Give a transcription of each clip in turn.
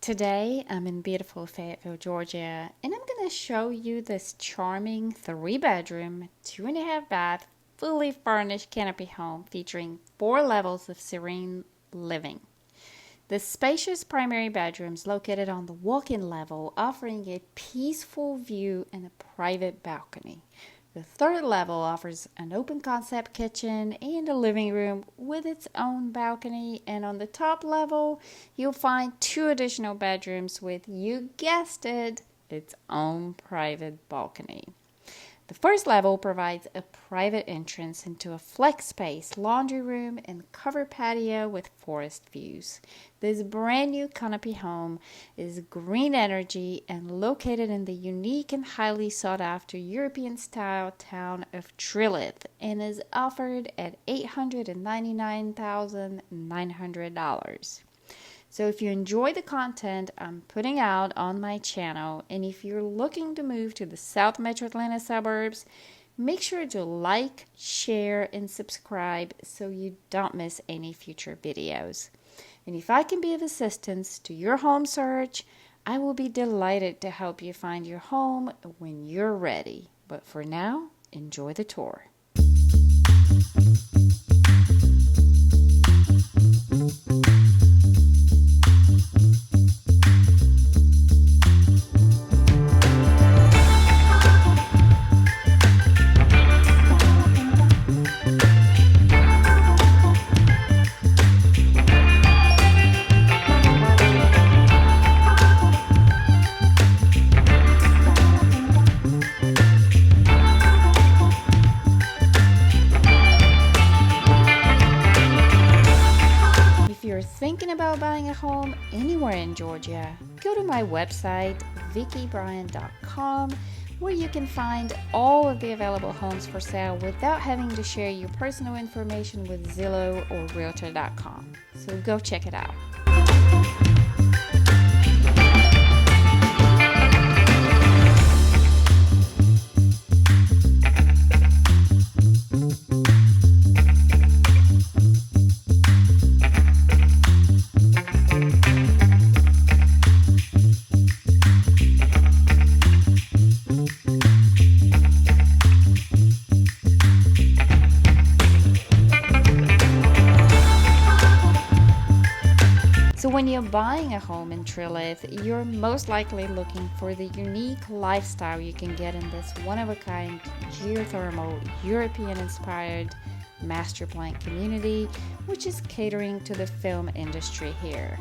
Today I'm in beautiful Fayetteville, Georgia, and I'm going to show you this charming 3-bedroom, 2.5 bath, fully furnished canopy home featuring 4 levels of serene living. The spacious primary bedroom is located on the walk-in level, offering a peaceful view and a private balcony. The 3rd level offers an open concept kitchen and a living room with its own balcony, and on the top level you'll find 2 additional bedrooms with, you guessed it, its own private balcony. The 1st level provides a private entrance into a flex space, laundry room, and covered patio with forest views. This brand new canopy home is green energy and located in the unique and highly sought after European style town of Trilith and is offered at $899,900. So if you enjoy the content I'm putting out on my channel, and if you're looking to move to the South Metro Atlanta suburbs, make sure to like, share, and subscribe so you don't miss any future videos. And if I can be of assistance to your home search, I will be delighted to help you find your home when you're ready. But for now, enjoy the tour. Thinking about buying a home anywhere in Georgia, go to my website vickybryan.com, where you can find all of the available homes for sale without having to share your personal information with Zillow or realtor.com. So go check it out. So when you're buying a home in Trilith, you're most likely looking for the unique lifestyle you can get in this one-of-a-kind, geothermal, European-inspired master plan community, which is catering to the film industry here.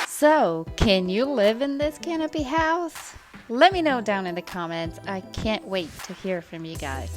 So, can you live in this canopy house? Let me know down in the comments. I can't wait to hear from you guys.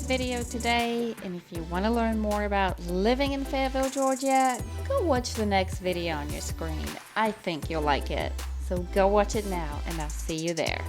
video today, and if you want to learn more about living in Fayetteville, Georgia, go watch the next video on your screen. I think you'll like it. So go watch it now, and I'll see you there.